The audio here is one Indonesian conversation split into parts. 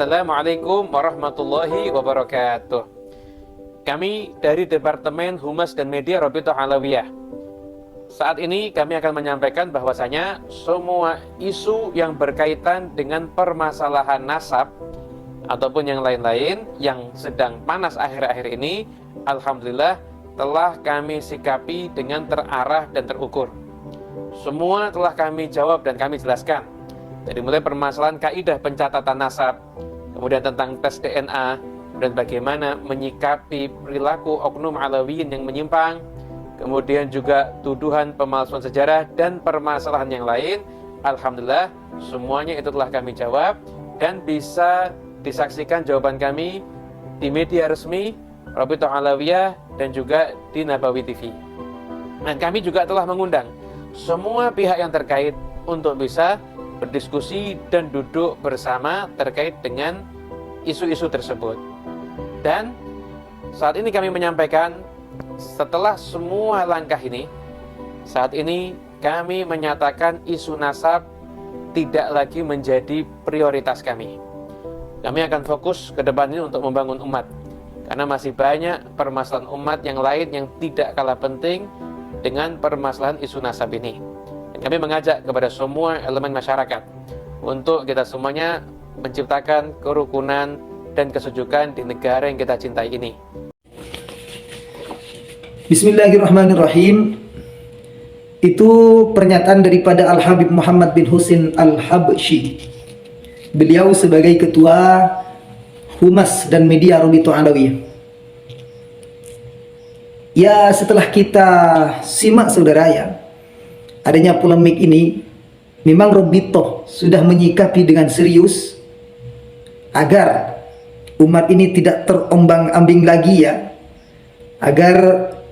Assalamualaikum warahmatullahi wabarakatuh. Kami dari Departemen Humas dan Media Robitoh Alawiyah. Saat ini kami akan menyampaikan bahwasanya semua isu yang berkaitan dengan permasalahan nasab ataupun yang lain-lain yang sedang panas akhir-akhir ini, alhamdulillah telah kami sikapi dengan terarah dan terukur. Semua telah kami jawab dan kami jelaskan. Dari mulai permasalahan kaidah pencatatan nasab, kemudian tentang tes DNA, dan bagaimana menyikapi perilaku oknum alawiyin yang menyimpang, kemudian juga tuduhan pemalsuan sejarah dan permasalahan yang lain. Alhamdulillah semuanya itu telah kami jawab dan bisa disaksikan jawaban kami di media resmi Robitoh Alawiyah dan juga di Nabawi TV. Dan kami juga telah mengundang semua pihak yang terkait untuk bisa berdiskusi dan duduk bersama terkait dengan isu-isu tersebut. Dan saat ini kami menyampaikan, setelah semua langkah ini, saat ini kami menyatakan isu nasab tidak lagi menjadi prioritas kami. Kami akan fokus ke depan ini untuk membangun umat, karena masih banyak permasalahan umat yang lain yang tidak kalah penting dengan permasalahan isu nasab ini. Kami mengajak kepada semua elemen masyarakat untuk kita semuanya menciptakan kerukunan dan kesejukan di negara yang kita cintai ini. Bismillahirrahmanirrahim. Itu pernyataan daripada Al-Habib Muhammad bin Husin Al-Habsyi. Beliau sebagai Ketua Humas dan Media Robitoh Alawiyah. Ya, setelah kita simak saudara ya, adanya polemik ini, memang Robitoh sudah menyikapi dengan serius agar umat ini tidak terombang-ambing lagi ya, agar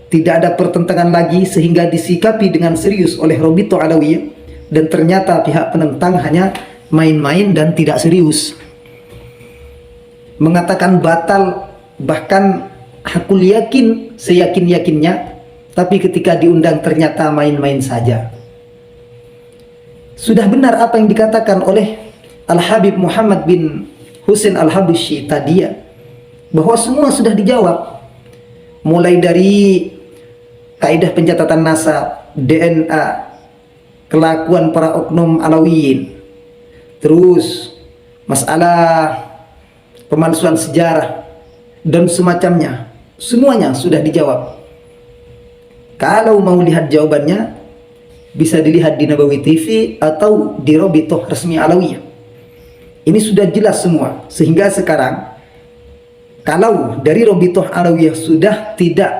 tidak ada pertentangan lagi, sehingga disikapi dengan serius oleh Robitoh Alawiyah. Dan ternyata pihak penentang hanya main-main dan tidak serius, mengatakan batal, bahkan aku yakin, seyakin-yakinnya, tapi ketika diundang ternyata main-main saja. Sudah benar apa yang dikatakan oleh Al-Habib Muhammad bin Husin Al-Habsyi tadi ya, bahwa semua sudah dijawab, mulai dari kaidah pencatatan nasab, DNA, kelakuan para oknum alawiyin, terus masalah pemalsuan sejarah dan semacamnya, semuanya sudah dijawab. Kalau mau lihat jawabannya, bisa dilihat di Nabawi TV atau di Robitoh resmi Alawiyah. Ini sudah jelas semua, sehingga sekarang kalau dari Robitoh Alawiyah sudah tidak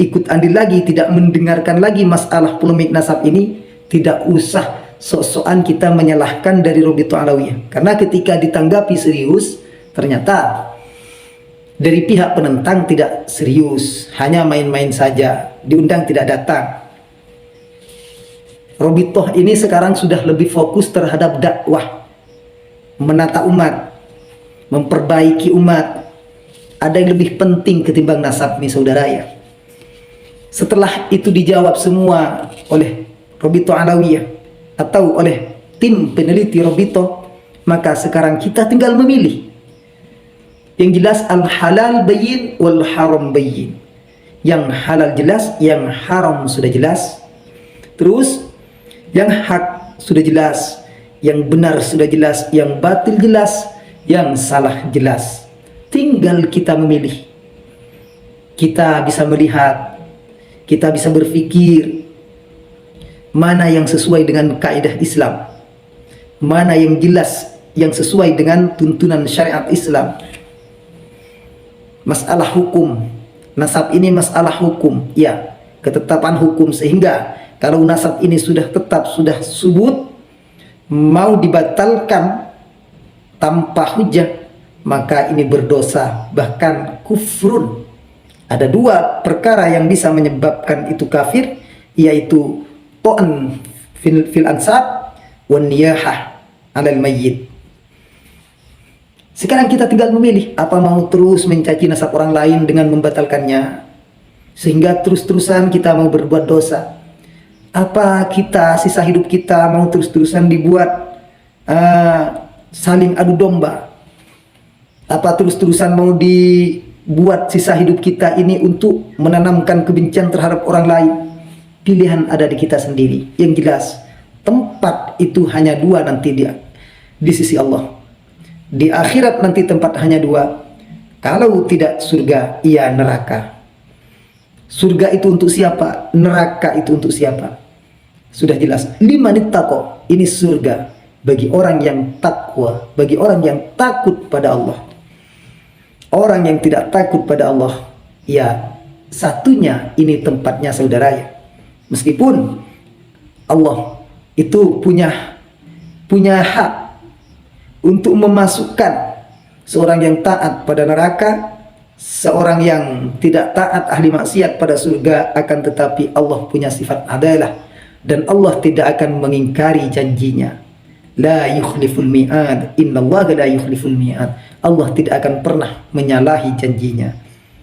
ikut andil lagi, tidak mendengarkan lagi masalah polemik nasab ini, tidak usah sok-sokan kita menyalahkan dari Robitoh Alawiyah. Karena ketika ditanggapi serius, ternyata dari pihak penentang tidak serius, hanya main-main saja, diundang tidak datang. Robitoh ini sekarang sudah lebih fokus terhadap dakwah, menata umat, memperbaiki umat. Ada yang lebih penting ketimbang nasab nih saudara ya. Setelah itu dijawab semua oleh Robitoh Alawiyah atau oleh tim peneliti Robitoh, maka sekarang kita tinggal memilih. Yang jelas al-halal bayyin wal haram bayyin. Yang halal jelas, yang haram sudah jelas. Terus yang hak sudah jelas, yang benar sudah jelas, yang batil jelas, yang salah jelas. Tinggal kita memilih. Kita bisa melihat, kita bisa berpikir mana yang sesuai dengan kaidah Islam, mana yang jelas, yang sesuai dengan tuntunan syariat Islam. Masalah hukum, nasab ini masalah hukum, ya, ketetapan hukum, sehingga kalau nasab ini sudah tetap, sudah subut, mau dibatalkan tanpa hujah, maka ini berdosa, bahkan kufrun. Ada dua perkara yang bisa menyebabkan itu kafir, yaitu to'an fil ansab wan niyahah alal mayyit. Sekarang kita tinggal memilih, apa mau terus mencaci nasab orang lain dengan membatalkannya, sehingga terus-terusan kita mau berbuat dosa. Apa kita sisa hidup kita mau terus-terusan dibuat saling adu domba, Apa terus-terusan mau dibuat sisa hidup kita ini untuk menanamkan kebencian terhadap orang lain? Pilihan ada di kita sendiri. Yang jelas, tempat itu hanya dua nanti di sisi Allah. Di akhirat nanti tempat hanya dua. Kalau tidak surga, iya neraka. Surga itu untuk siapa? Neraka itu untuk siapa? Sudah jelas. Limanittaqo, ini surga bagi orang yang takwa, bagi orang yang takut pada Allah. Orang yang tidak takut pada Allah, ya satunya ini tempatnya saudara ya. Meskipun Allah itu punya hak untuk memasukkan seorang yang taat pada neraka, seorang yang tidak taat ahli maksiat pada surga, akan tetapi Allah punya sifat adalah, dan Allah tidak akan mengingkari janjinya. La yukhliful mi'ad, innallaha la yukhliful mi'ad. Allah tidak akan pernah menyalahi janjinya.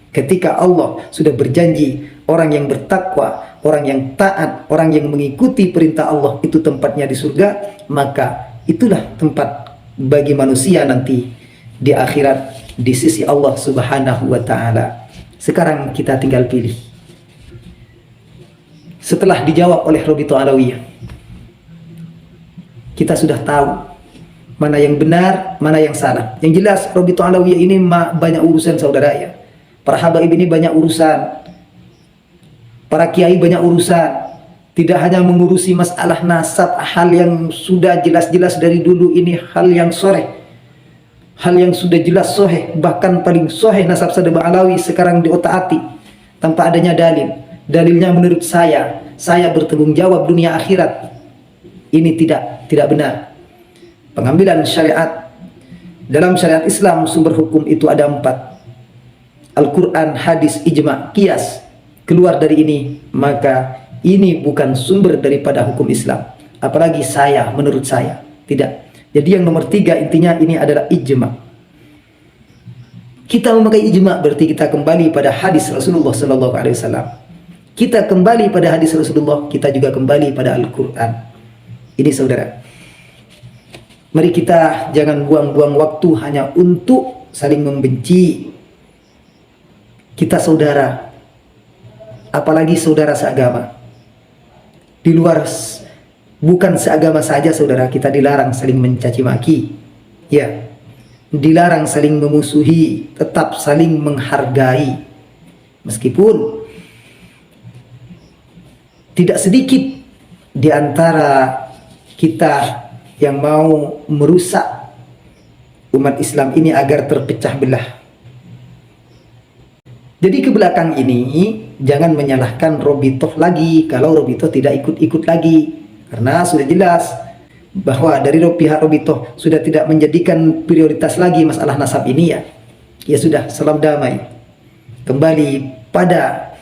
Ketika Allah sudah berjanji, orang yang bertakwa, orang yang taat, orang yang mengikuti perintah Allah itu tempatnya di surga, maka itulah tempat bagi manusia nanti di akhirat di sisi Allah Subhanahu wa taala. Sekarang kita tinggal pilih. Setelah dijawab oleh Rabithah Alawiyah, kita sudah tahu mana yang benar, mana yang salah. Yang jelas Rabithah Alawiyah ini banyak urusan saudara ya. Para habaib ini banyak urusan. Para kiai banyak urusan. Tidak hanya mengurusi masalah nasab, hal yang sudah jelas-jelas dari dulu ini hal yang soreh. Hal yang sudah jelas soheh, bahkan paling soheh nasab Sadaba Alawi sekarang diotak-atik tanpa adanya dalil. Dalilnya menurut saya bertanggung jawab dunia akhirat. Ini tidak benar. Pengambilan syariat dalam syariat Islam, sumber hukum itu ada 4: Al-Quran, hadis, ijma, qiyas. Keluar dari ini, maka ini bukan sumber daripada hukum Islam. Apalagi menurut saya tidak. Jadi yang nomor 3 intinya ini adalah ijma. Kita memakai ijma berarti kita kembali pada hadis Rasulullah sallallahu alaihi wasallam. Kita kembali pada hadis Rasulullah, kita juga kembali pada Al-Quran. Ini saudara. Mari kita jangan buang-buang waktu hanya untuk saling membenci. Kita saudara, apalagi saudara seagama. Di luar bukan seagama saja saudara, kita dilarang saling mencaci maki. Ya. Dilarang saling memusuhi, tetap saling menghargai. Meskipun tidak sedikit di antara kita yang mau merusak umat Islam ini agar terpecah belah. Jadi ke belakang ini jangan menyalahkan Rabithah lagi kalau Rabithah tidak ikut-ikut lagi, karena sudah jelas bahwa dari pihak Rabithah sudah tidak menjadikan prioritas lagi masalah nasab ini ya. Ya sudah, salam damai. Kembali pada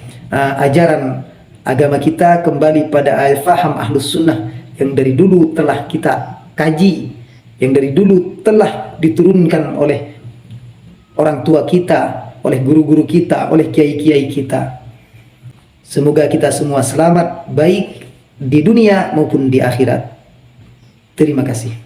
ajaran agama kita, kembali pada faham Ahlus Sunnah yang dari dulu telah kita kaji, yang dari dulu telah diturunkan oleh orang tua kita, oleh guru-guru kita, oleh kiai-kiai kita. Semoga kita semua selamat baik di dunia maupun di akhirat. Terima kasih.